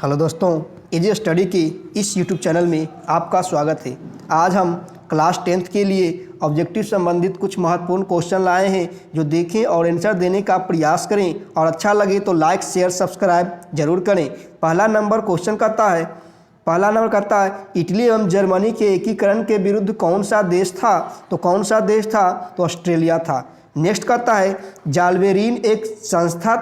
Hello दोस्तों, easy study के इस यूट्यूब चैनल में आपका स्वागत है। आज हम क्लास 10th के लिए ऑब्जेक्टिव संबंधित कुछ महत्वपूर्ण क्वेश्चन लाए हैं जो देखें और आंसर देने का प्रयास करें और अच्छा लगे तो लाइक शेयर सब्सक्राइब जरूर करें। पहला नंबर कहता है इटली एवं जर्मनी के एकीकरण के विरुद्ध कौन सा देश था? तो कौन सा देश था? तो ऑस्ट्रेलिया था। नेक्स्ट कहता है जालबेरीन एक संस्था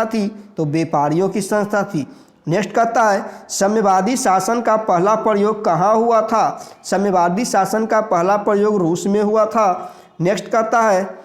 थी तो व्यापारियों की संस्था थी। नेक्स्ट कहता है साम्यवादी शासन का पहला प्रयोग कहाँ हुआ था? साम्यवादी शासन का पहला प्रयोग रूस में हुआ था। नेक्स्ट कहता है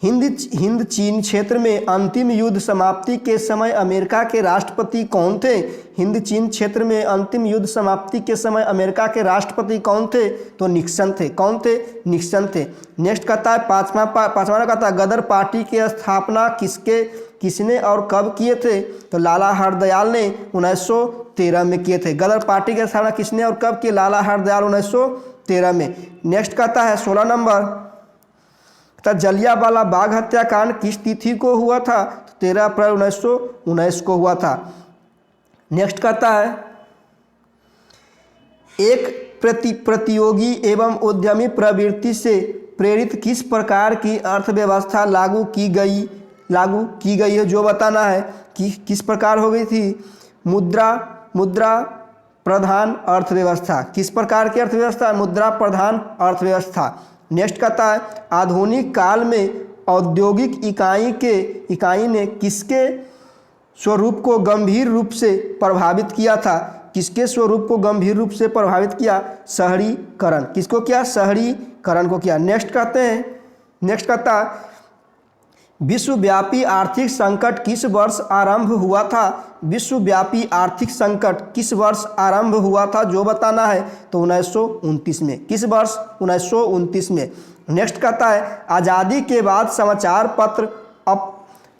हिंद चीन क्षेत्र में अंतिम युद्ध समाप्ति के समय अमेरिका के राष्ट्रपति कौन थे? हिंद चीन क्षेत्र में अंतिम युद्ध समाप्ति के समय अमेरिका के राष्ट्रपति कौन थे? तो निक्सन थे। कौन थे? निक्सन थे। नेक्स्ट कहता है पांचवा कहता है गदर पार्टी की स्थापना किसने और कब किए थे? तो लाला हरदयाल ने 1913 में किए थे। गदर पार्टी की स्थापना किसने और कब की? लाला हरदयाल 1913 में। नेक्स्ट कहता है 16 नंबर जलियांवाला बाग हत्याकांड किस तिथि को हुआ था? तो 13 अप्रैल 1919 को हुआ था। नेक्स्ट कहता है एक प्रतियोगी एवं उद्यमी प्रवृत्ति से प्रेरित किस प्रकार की अर्थव्यवस्था लागू की गई है जो बताना है कि किस प्रकार हो गई थी? मुद्रा प्रधान अर्थव्यवस्था। किस प्रकार की अर्थव्यवस्था? मुद्रा प्रधान अर्थव्यवस्था। नेक्स्ट कहता है आधुनिक काल में औद्योगिक इकाई ने किसके स्वरूप को गंभीर रूप से प्रभावित किया था? किसके स्वरूप को गंभीर रूप से प्रभावित किया? शहरीकरण। किसको किया? शहरीकरण को किया। नेक्स्ट कहता है विश्वव्यापी आर्थिक संकट किस वर्ष आरंभ हुआ था? विश्वव्यापी आर्थिक संकट किस वर्ष आरंभ हुआ था जो बताना है? तो 1929 में। किस वर्ष? 1929 में। नेक्स्ट कहता है आज़ादी के बाद समाचार पत्र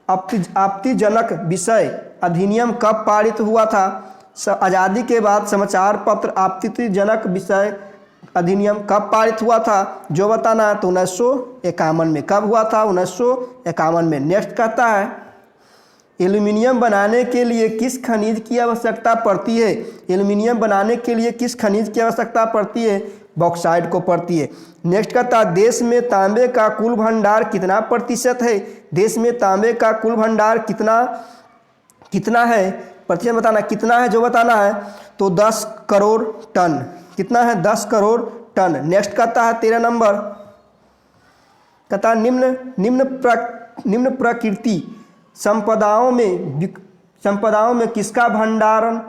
आपत्तिजनक विषय अधिनियम कब पारित हुआ था? आज़ादी के बाद समाचार पत्र आपत्तिजनक विषय अधिनियम कब पारित हुआ था जो बताना है? तो 1951 में। कब हुआ था? 1951 में। नेक्स्ट कहता है एल्यूमिनियम बनाने के लिए किस खनिज की आवश्यकता पड़ती है? एल्यूमिनियम बनाने के लिए किस खनिज की आवश्यकता पड़ती है? बॉक्साइट को पड़ती है। नेक्स्ट कहता है देश में तांबे का कुल भंडार कितना प्रतिशत है? देश में तांबे का कुल भंडार कितना है? प्रतिशत बताना कितना है जो बताना है? तो 10 करोड़ टन। कितना है? 10 करोड़ टन। नेक्स्ट कहता है 13 नंबर कहता है निम्न प्रकृति संपदाओं में किसका भंडारण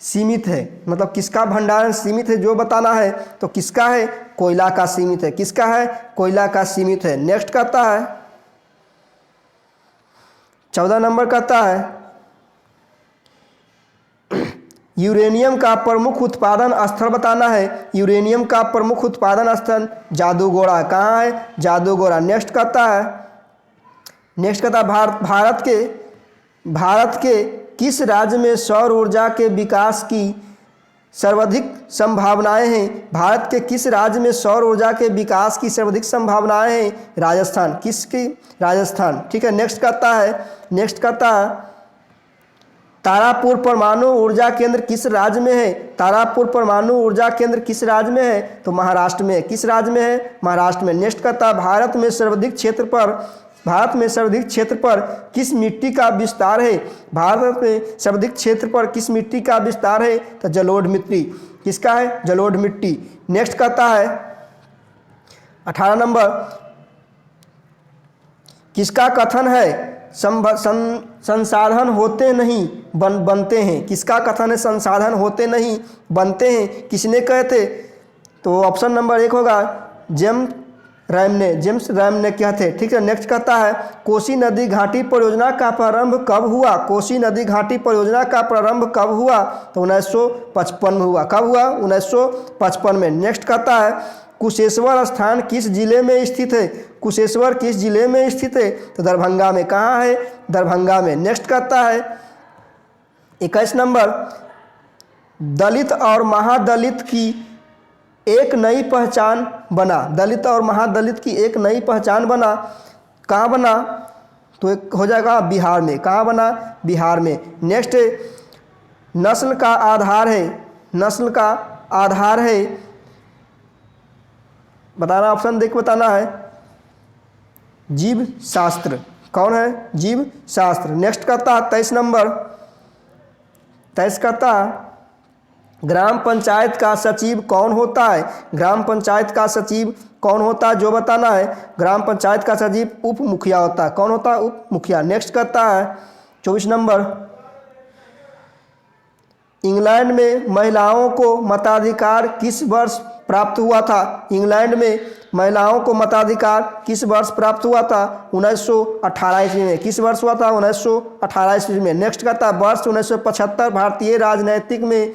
सीमित है? मतलब किसका भंडारण सीमित है जो बताना है? तो किसका है? कोयला का सीमित है। किसका है? कोयला का सीमित है। नेक्स्ट कहता है 14 नंबर कहता है यूरेनियम का प्रमुख उत्पादन स्थल बताना है। यूरेनियम का प्रमुख उत्पादन स्थल जादूगोड़ा। कहाँ है? जादूगोड़ा। नेक्स्ट कहता है भारत के किस राज्य में सौर ऊर्जा के विकास की सर्वाधिक संभावनाएं हैं? भारत के किस राज्य में सौर ऊर्जा के विकास की सर्वाधिक संभावनाएं हैं? राजस्थान। किसकी? राजस्थान। ठीक है। नेक्स्ट कहता है तारापुर परमाणु ऊर्जा केंद्र किस राज्य में है? तारापुर परमाणु ऊर्जा केंद्र किस राज्य में है? तो महाराष्ट्र में। किस राज्य में है? महाराष्ट्र में। नेक्स्ट कहता है भारत में सर्वाधिक क्षेत्र पर किस मिट्टी का विस्तार है? भारत में सर्वाधिक क्षेत्र पर किस मिट्टी का विस्तार है? तो जलोढ़ मिट्टी। किसका है? जलोढ़ मिट्टी। नेक्स्ट कहता है 18 नंबर किसका कथन है संसाधन होते नहीं बनते हैं? किसका कथन है संसाधन होते नहीं बनते हैं? किसने कहे थे? तो ऑप्शन नंबर 1 होगा जेम्स रैम ने क्या थे। ठीक है। नेक्स्ट कहता है कोसी नदी घाटी परियोजना का प्रारंभ कब हुआ? कोसी नदी घाटी परियोजना का प्रारंभ कब हुआ? तो 1955 में हुआ। कब हुआ? 1955 में। नेक्स्ट कहता है कुशेश्वर स्थान किस जिले में स्थित है? कुशेश्वर किस जिले में स्थित है? तो दरभंगा में। कहाँ है? दरभंगा में। नेक्स्ट कहता है 21 नंबर दलित और महादलित की एक नई पहचान बना। दलित और महादलित की एक नई पहचान बना। कहाँ बना? तो एक हो जाएगा बिहार में। कहाँ बना? बिहार में। नेक्स्ट नस्ल का आधार है, नस्ल का आधार है, बताना, ऑप्शन देख बताना है, जीव शास्त्र। कौन है? जीव शास्त्र। नेक्स्ट करता 23 नंबर, 23 करता ग्राम पंचायत का सचिव कौन होता है? ग्राम पंचायत का सचिव कौन होता है जो बताना है। ग्राम पंचायत का सचिव उप मुखिया होता है। कौन होता है? उप मुखिया। नेक्स्ट करता है 24 नंबर, इंग्लैंड में महिलाओं को मताधिकार किस वर्ष प्राप्त हुआ था? इंग्लैंड में महिलाओं को मताधिकार किस वर्ष प्राप्त हुआ था? 1918 ईस्वी में। किस वर्ष हुआ था? 1918 ईस्वी में। नेक्स्ट करता है वर्ष 1975 भारतीय राजनीतिक में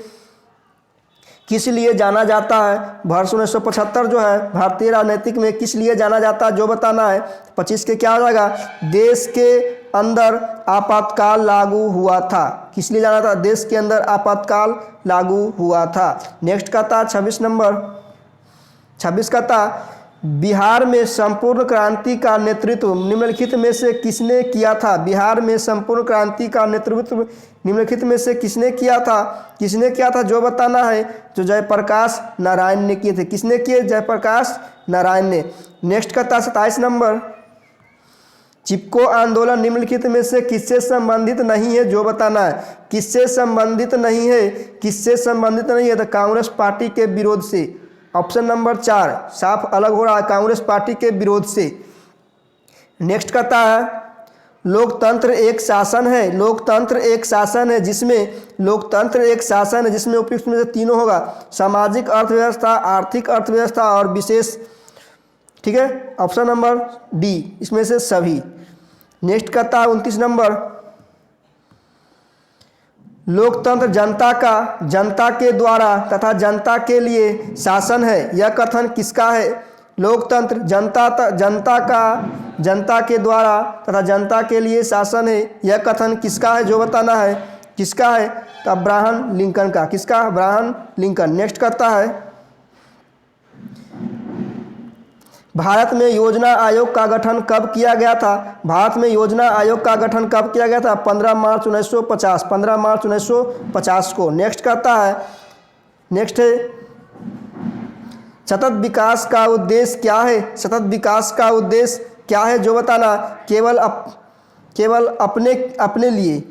किस लिए जाना जाता है? वर्ष 1975 जो है भारतीय राजनीतिक में किस लिए जाना जाता है जो बताना है। 25 के क्या हो जाएगा? देश के अंदर आपातकाल लागू हुआ था। किस लिए जाना था? देश के अंदर आपातकाल लागू हुआ था। नेक्स्ट का था 26 नंबर, 26 का था बिहार में संपूर्ण क्रांति का नेतृत्व निम्नलिखित में से किसने किया था? बिहार में संपूर्ण क्रांति का नेतृत्व निम्नलिखित में से किसने किया था? किसने किया था जो बताना है। जो जयप्रकाश नारायण ने किए थे। किसने किए? जयप्रकाश नारायण ने। नेक्स्ट का था 27 नंबर, चिपको आंदोलन निम्नलिखित में से किससे संबंधित नहीं है जो बताना है। किससे संबंधित नहीं है? किससे संबंधित नहीं है? तो कांग्रेस पार्टी के विरोध से। ऑप्शन नंबर 4 साफ अलग हो रहा है, कांग्रेस पार्टी के विरोध से। नेक्स्ट कहता है लोकतंत्र एक शासन है, लोकतंत्र एक शासन है जिसमें, लोकतंत्र एक शासन है जिसमें उपयुक्त में से तीनों होगा, सामाजिक अर्थव्यवस्था, आर्थिक अर्थव्यवस्था और विशेष। ठीक है, ऑप्शन नंबर डी इसमें से सभी। नेक्स्ट कहता है 29 नंबर, लोकतंत्र जनता के द्वारा तथा जनता के लिए शासन है। यह कथन किसका है? लोकतंत्र जनता के द्वारा तथा जनता के लिए शासन है। यह कथन किसका है जो बताना है। किसका है? तो अब्राहम लिंकन का। किसका? Abraham Lincoln. नेक्स्ट करता है भारत में योजना आयोग का गठन कब किया गया था? भारत में योजना आयोग का गठन कब किया गया था? 15 मार्च 1950, 15 मार्च 1950 को। नेक्स्ट करता है, नेक्स्ट है सतत विकास का उद्देश्य क्या है? सतत विकास का उद्देश्य क्या है जो बताना। केवल अपने लिए।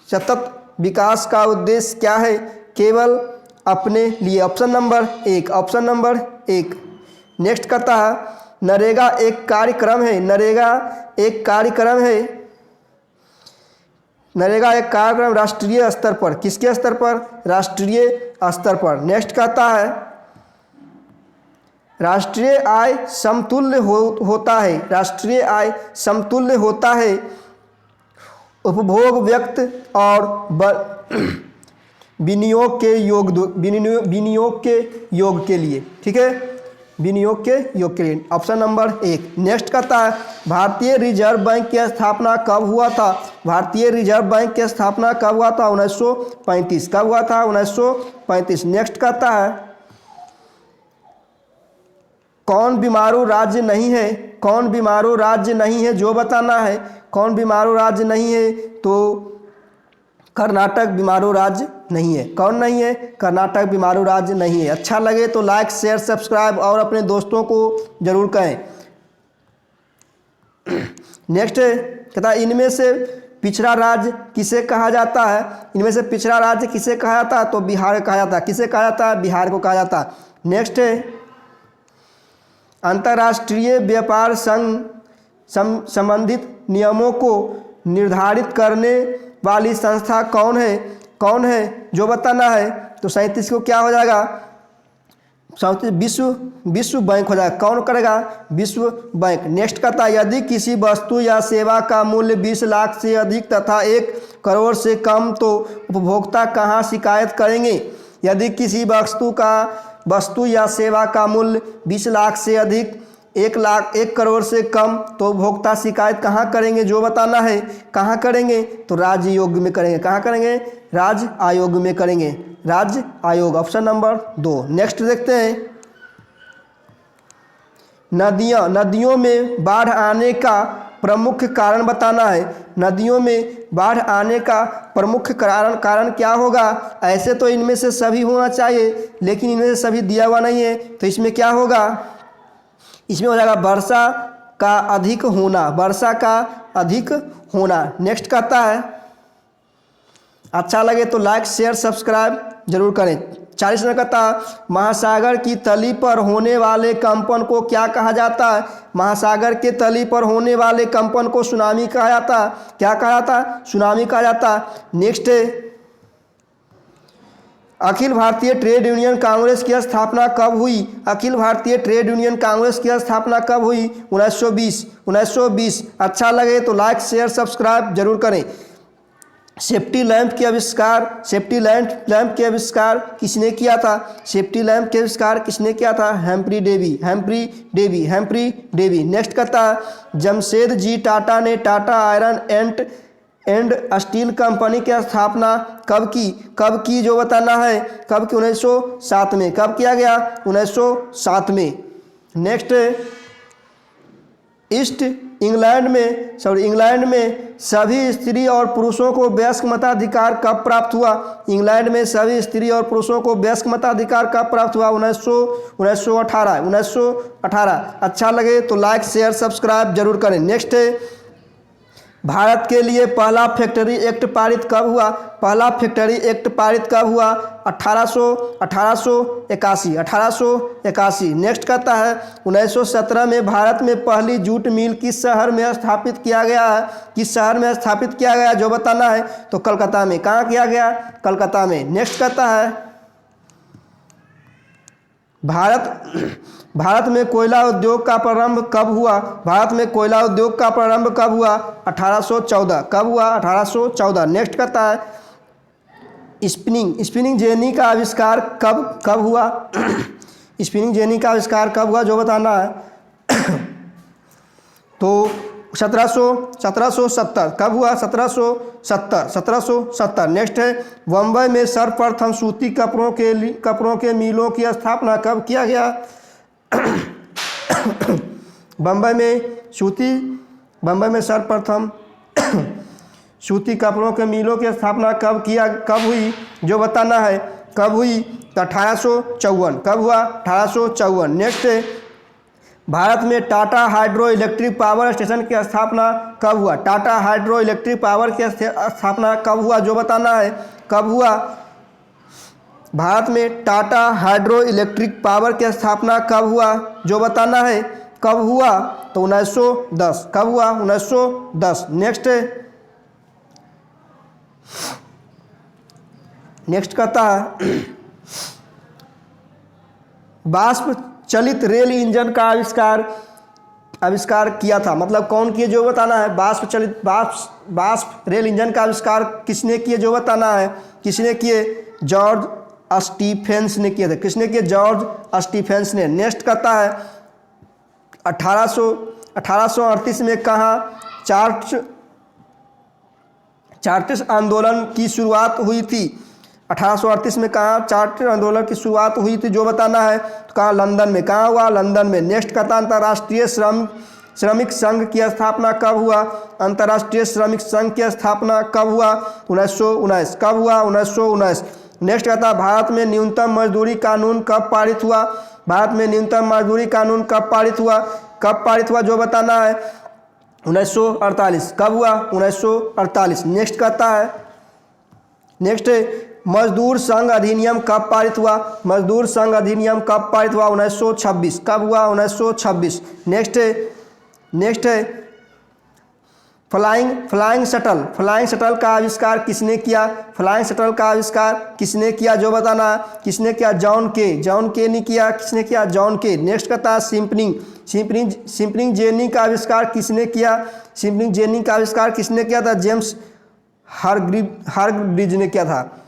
सतत विकास का उद्देश्य क्या है? केवल अपने लिए। Option number 1, option number 1। Next करता है नरेगा एक कार्यक्रम है, नरेगा एक कार्यक्रम है, नरेगा एक कार्यक्रम राष्ट्रीय स्तर पर। किसके स्तर पर? राष्ट्रीय स्तर पर। नेक्स्ट कहता है राष्ट्रीय आय समतुल्य होता है, राष्ट्रीय आय समतुल्य होता है उपभोग व्यक्त और विनियोग के योग के लिए। ठीक है, विनियोग के योग के लिए। Option number 1। नेक्स्ट कहता है भारतीय रिजर्व बैंक की स्थापना कब हुआ था? भारतीय रिजर्व बैंक की स्थापना कब हुआ था? 1935। कब हुआ था? 1935। नेक्स्ट कहता है कौन बीमारू राज्य नहीं है? कौन बीमारू राज्य नहीं है जो बताना है। कौन बीमारू राज्य नहीं है? तो कर्नाटक बीमारू राज्य नहीं है। कौन नहीं है? कर्नाटक बीमारू राज्य नहीं है। अच्छा लगे तो लाइक, शेयर, सब्सक्राइब और अपने दोस्तों को जरूर कहें। नेक्स्ट कहता है इनमें से पिछड़ा राज्य किसे कहा जाता है? इनमें से पिछड़ा राज्य किसे कहा जाता है? तो बिहार कहा जाता है। किसे कहा जाता है? बिहार को कहा जाता है। नेक्स्ट है अंतर्राष्ट्रीय व्यापार संघ संबंधित नियमों को निर्धारित करने वाली संस्था कौन है? कौन है जो बताना है। तो 37 को क्या हो जाएगा? 37 विश्व बैंक हो जाएगा। कौन करेगा? विश्व बैंक। नेक्स्ट कहता है यदि किसी वस्तु या सेवा का मूल्य 20 लाख से अधिक तथा 1 करोड़ से कम तो उपभोक्ता कहाँ शिकायत करेंगे? यदि किसी वस्तु या सेवा का मूल्य 20 लाख से अधिक, 1 करोड़ से कम तो उपभोक्ता शिकायत कहाँ करेंगे जो बताना है। कहाँ करेंगे? तो राज्य आयोग में करेंगे। कहाँ करेंगे? राज्य आयोग में करेंगे। राज्य आयोग। Option number 2। नेक्स्ट देखते हैं नदियों में बाढ़ आने का प्रमुख कारण बताना है। नदियों में बाढ़ आने का प्रमुख कारण क्या होगा? ऐसे तो इनमें से सभी होना चाहिए, लेकिन इनमें से सभी दिया हुआ नहीं है, तो इसमें क्या होगा? इसमें हो जाएगा वर्षा का अधिक होना, वर्षा का अधिक होना। नेक्स्ट कहता है, अच्छा लगे तो लाइक शेयर सब्सक्राइब जरूर करें। 40 नंबर कहता है, महासागर की तली पर होने वाले कंपन को क्या कहा जाता है? महासागर के तली पर होने वाले कंपन को सुनामी कहा जाता है। क्या कहा जाता है? सुनामी कहा जाता है। नेक्स्ट है, अखिल भारतीय ट्रेड यूनियन कांग्रेस की स्थापना कब हुई? अखिल भारतीय ट्रेड यूनियन कांग्रेस की स्थापना कब हुई? 1920। अच्छा लगे तो लाइक शेयर सब्सक्राइब जरूर करें। सेफ्टी लैंप के आविष्कार किसने किया था? सेफ्टी लैंप के आविष्कार किसने किया था? Humphrey Davy. नेक्स्ट कहता है, जमशेद जी टाटा ने Tata iron and steel company की स्थापना कब की जो बताना है। कब की? 1907 में। कब किया गया? 1907 में। नेक्स्ट, इंग्लैंड में सभी स्त्री और पुरुषों को वयस्क मताधिकार कब प्राप्त हुआ? इंग्लैंड में सभी स्त्री और पुरुषों को वयस्क मताधिकार कब प्राप्त हुआ? 1918। अच्छा लगे तो लाइक शेयर सब्सक्राइब जरूर करें। नेक्स्ट है, भारत के लिए पहला फैक्ट्री एक्ट पारित कब हुआ? पहला फैक्ट्री एक्ट पारित कब हुआ? 1881। नेक्स्ट कहता है, 1917 में भारत में पहली जूट मिल किस शहर में स्थापित किया गया है? किस शहर में स्थापित किया गया जो बताना है, तो कलकत्ता में। कहाँ किया गया? कलकत्ता में। नेक्स्ट कहता है, भारत में कोयला उद्योग का प्रारंभ कब हुआ? भारत में कोयला उद्योग का प्रारंभ कब हुआ? 1814। कब हुआ? 1814। नेक्स्ट कहता है, स्पिनिंग जेनी का आविष्कार कब हुआ? स्पिनिंग जेनी का आविष्कार कब हुआ जो बताना है, तो 1770। कब हुआ? 1770। नेक्स्ट है, बम्बई में सर्वप्रथम सूती कपड़ों के मिलों की स्थापना कब किया गया? बम्बई में सर्वप्रथम सूती कपड़ों के मिलों की स्थापना कब हुई जो बताना है। कब हुई? तो 1854। कब हुआ? 1854। नेक्स्ट है, भारत में Tata hydro electric power station की स्थापना कब हुआ? टाटा हाइड्रो इलेक्ट्रिक पावर की स्थापना कब हुआ जो बताना है। कब हुआ? भारत में टाटा हाइड्रो इलेक्ट्रिक पावर की स्थापना कब हुआ जो बताना है। कब हुआ? तो 1910। कब हुआ? 1910। नेक्स्ट कहता है, वाष्प चलित रेल इंजन का आविष्कार किया था। मतलब कौन किए जो बताना है। वाष्प रेल इंजन का आविष्कार किसने किए जो बताना है। किसने किए? जॉर्ज स्टीफेंस ने किए थे। किसने किए? जॉर्ज स्टीफेंस ने। नेक्स्ट कहता है, 1838 में कहाँ चार्टिस्ट आंदोलन की शुरुआत हुई थी? 1838 में कहाँ चार्टिस्ट आंदोलन की शुरुआत हुई थी जो बताना है, तो कहाँ? लंदन में। कहाँ हुआ? लंदन में। नेक्स्ट कहता है, अंतर्राष्ट्रीय श्रमिक संघ की स्थापना कब हुआ? अंतर्राष्ट्रीय श्रमिक संघ की स्थापना कब हुआ? 1919। कब हुआ? 1919। नेक्स्ट कहता है, भारत में न्यूनतम मजदूरी कानून कब पारित हुआ? भारत में न्यूनतम मजदूरी कानून कब पारित हुआ जो बताना है। 1948। कब हुआ? 1948। नेक्स्ट कहता है, मजदूर संघ अधिनियम कब पारित हुआ? मजदूर संघ अधिनियम कब पारित हुआ? 1926। कब हुआ? 1926। नेक्स्ट है फ्लाइंग शटल का आविष्कार किसने किया? फ्लाइंग शटल का आविष्कार किसने किया जो बताना है। किसने किया? जॉन के ने किया। किसने किया? जॉन के। नेक्स्ट कहता है, सिंपलिंग जेनी का आविष्कार किसने किया? सिंपलिंग जेनी का आविष्कार किसने किया था? जेम्स हारग्रीव्स ने किया था।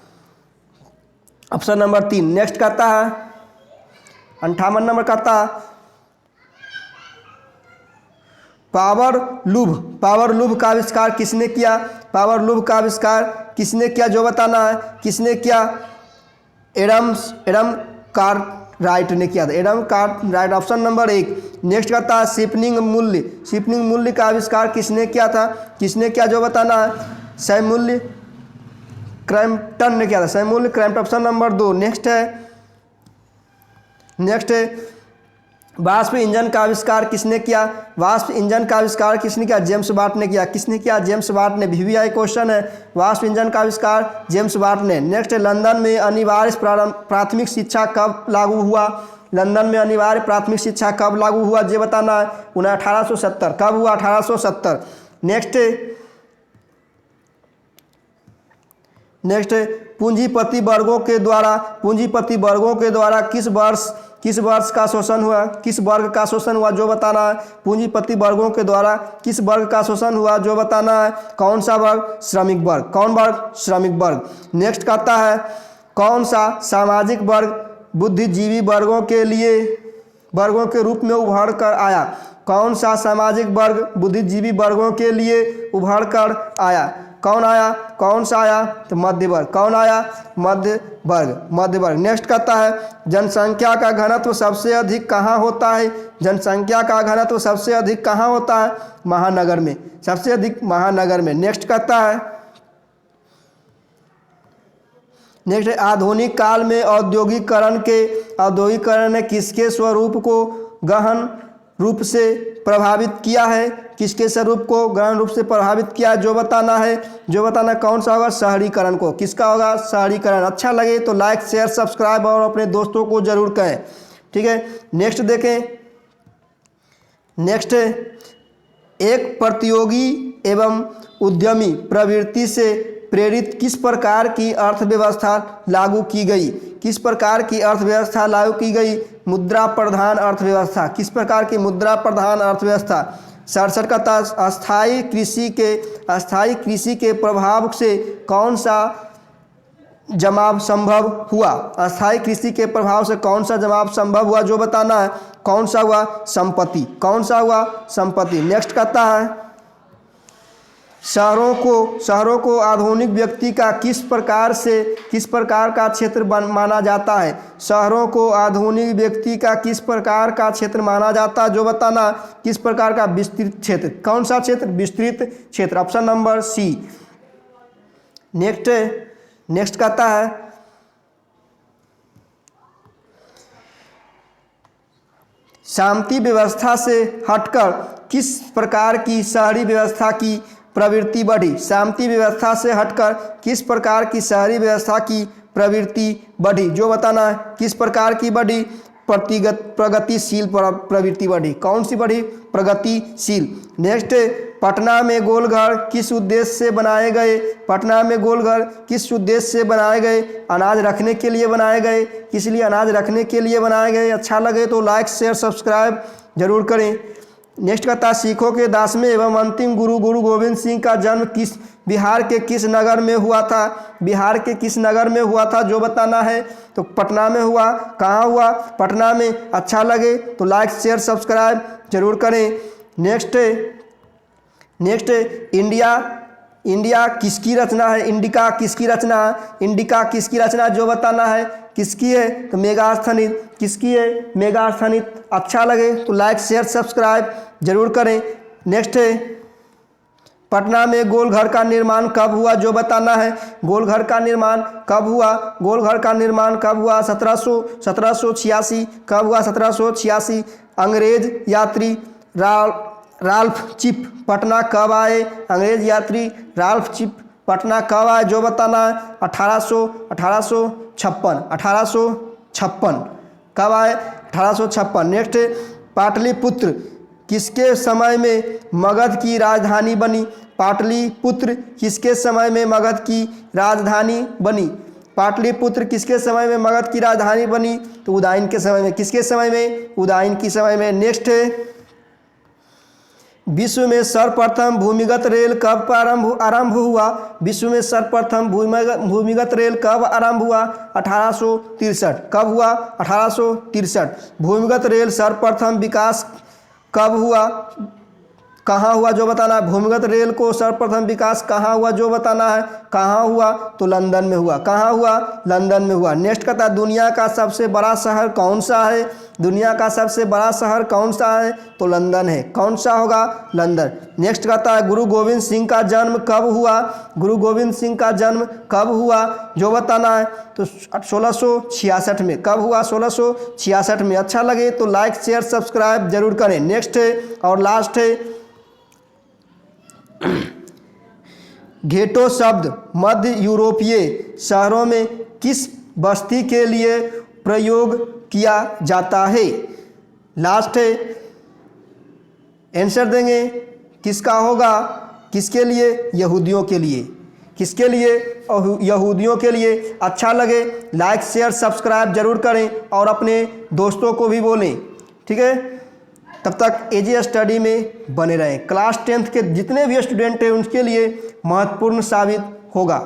Option number 3। नेक्स्ट कहता है, 58 नंबर कहता है, पावर लूप का आविष्कार किसने किया? पावर लूप का आविष्कार किसने किया जो बताना है। किसने किया? एडम राइट ने किया था। Adam Cartwright option number 1। Next कहता है शिपनिंग मूल्य। शिपनिंग मूल्य का आविष्कार किसने किया था? किसने किया जो बताना है? सैमुअल क्रैम्पटन ने किया था। Samuel Crompton option number 2। Next है वाष्प इंजन का आविष्कार किसने किया? वाष्प इंजन का आविष्कार किसने किया? जेम्स वाट ने किया। किसने किया? जेम्स वाट ने। VVI क्वेश्चन है। वाष्प इंजन का आविष्कार जेम्स वाट ने। नेक्स्ट है लंदन में अनिवार्य प्राथमिक शिक्षा कब लागू हुआ? लंदन में अनिवार्य प्राथमिक शिक्षा कब लागू हुआ ये बताना है। 1870। कब हुआ? 1870। नेक्स्ट है पूंजीपति वर्गों के द्वारा किस वर्ष का शोषण हुआ? किस वर्ग का शोषण हुआ जो बताना है। पूंजीपति वर्गों के द्वारा किस वर्ग का शोषण हुआ जो बताना है। कौन सा वर्ग? श्रमिक वर्ग। कौन वर्ग? श्रमिक वर्ग। नेक्स्ट कहता है कौन सा सामाजिक वर्ग बुद्धिजीवी वर्गों के रूप में उभर कर आया? कौन सा सामाजिक वर्ग बुद्धिजीवी वर्गों के लिए उभर कर आया? कौन आया? कौन सा आया? तो मध्य वर्ग। कौन आया? मध्य वर्ग। नेक्स्ट कहता है जनसंख्या का घनत्व सबसे अधिक कहाँ होता है? जनसंख्या का घनत्व सबसे अधिक कहाँ होता है? महानगर में। सबसे अधिक महानगर में। नेक्स्ट कहता है आधुनिक काल में औद्योगिकरण ने किसके स्वरूप को गहन रूप से प्रभावित किया है? किसके स्वरूप को गहन रूप से प्रभावित किया है जो बताना है। जो बताना कौन सा होगा? शहरीकरण को। किसका होगा? शहरीकरण। अच्छा लगे तो लाइक शेयर सब्सक्राइब और अपने दोस्तों को जरूर कहें। ठीक है। नेक्स्ट देखें। नेक्स्ट एक प्रतियोगी एवं उद्यमी प्रवृत्ति से प्रेरित किस प्रकार की अर्थव्यवस्था लागू की गई? किस प्रकार की अर्थव्यवस्था लागू की गई? मुद्रा प्रधान अर्थव्यवस्था। किस प्रकार की? मुद्रा प्रधान अर्थव्यवस्था। 67 का अस्थायी कृषि के प्रभाव से कौन सा जमाव संभव हुआ? अस्थायी कृषि के प्रभाव से कौन सा जमाव संभव हुआ जो बताना है। कौन सा हुआ? संपत्ति। कौन सा हुआ? संपत्ति। नेक्स्ट कहता है शहरों को आधुनिक व्यक्ति का किस प्रकार का क्षेत्र माना जाता है? शहरों को आधुनिक व्यक्ति का किस प्रकार का क्षेत्र माना जाता है जो बताना। किस प्रकार का? विस्तृत क्षेत्र। कौन सा क्षेत्र? विस्तृत क्षेत्र। Option number C। नेक्स्ट कहता है शांति व्यवस्था से हटकर किस प्रकार की शहरी व्यवस्था की प्रवृत्ति बढ़ी? शांति व्यवस्था से हटकर किस प्रकार की शहरी व्यवस्था की प्रवृत्ति बढ़ी जो बताना है। किस प्रकार की बढ़ी? प्रगतिशील प्रवृत्ति बढ़ी। कौन सी बढ़ी? प्रगतिशील। नेक्स्ट पटना में गोलघर किस उद्देश्य से बनाए गए? पटना में गोलघर किस उद्देश्य से बनाए गए? अनाज रखने के लिए बनाए गए। किस लिए? अनाज रखने के लिए बनाए गए। अच्छा लगे तो लाइक शेयर सब्सक्राइब जरूर करें। नेक्स्ट कहता है सिखों के 10वें एवं अंतिम गुरु गोविंद सिंह का जन्म बिहार के किस नगर में हुआ था? बिहार के किस नगर में हुआ था जो बताना है। तो पटना में हुआ। कहाँ हुआ? पटना में। अच्छा लगे तो लाइक शेयर सब्सक्राइब जरूर करें। नेक्स्ट इंडिया किसकी रचना है? इंडिका किसकी रचना है? इंडिका किसकी रचना जो बताना है। किसकी है? तो मेगास्थनीज। किसकी है? मेगास्थनीज। अच्छा लगे तो लाइक शेयर सब्सक्राइब जरूर करें। नेक्स्ट है पटना में गोलघर का निर्माण कब हुआ जो बताना है। गोलघर का निर्माण कब हुआ? गोलघर का निर्माण कब हुआ? 1786। कब हुआ? 1786। अंग्रेज यात्री राल्फ चिप पटना कब आए? अंग्रेज यात्री राल्फ चिप पटना कब आए जो बताना है। 1856। कब आए? 1856। नेक्स्ट पाटलिपुत्र किसके समय में मगध की राजधानी बनी? पाटलिपुत्र किसके समय में मगध की राजधानी बनी? पाटलिपुत्र किसके समय में मगध की राजधानी बनी? तो उदयन के समय में। किसके समय में? उदयन के समय में। नेक्स्ट है विश्व में सर्वप्रथम भूमिगत रेल कब आरंभ हुआ? विश्व में सर्वप्रथम भूमिगत रेल कब आरंभ हुआ? 1863। कब हुआ? 1863। भूमिगत रेल सर्वप्रथम विकास कब हुआ? कहाँ हुआ जो बताना है। भूमिगत रेल को सर्वप्रथम विकास कहाँ हुआ जो बताना है। कहाँ हुआ तो लंदन में हुआ। कहाँ हुआ लंदन में हुआ। नेक्स्ट कहता है दुनिया का सबसे बड़ा शहर कौन सा है। दुनिया का सबसे बड़ा शहर कौन सा है तो लंदन है। कौन सा होगा लंदन। नेक्स्ट कहता है गुरु गोविंद सिंह का जन्म कब हुआ। गुरु गोविंद सिंह का जन्म कब हुआ जो बताना है तो 1666 में। कब हुआ 1666 में। अच्छा लगे तो लाइक शेयर सब्सक्राइब जरूर करें। नेक्स्ट है और लास्ट है घेटो शब्द मध्य यूरोपीय शहरों में किस बस्ती के लिए प्रयोग किया जाता है। लास्ट है आंसर देंगे किसका होगा। किसके लिए यहूदियों के लिए। किसके लिए यहूदियों के लिए। अच्छा लगे लाइक शेयर सब्सक्राइब जरूर करें और अपने दोस्तों को भी बोलें। ठीक है तब तक एजी स्टडी में बने रहें। क्लास 10th के जितने भी स्टूडेंट हैं उनके लिए महत्वपूर्ण साबित होगा।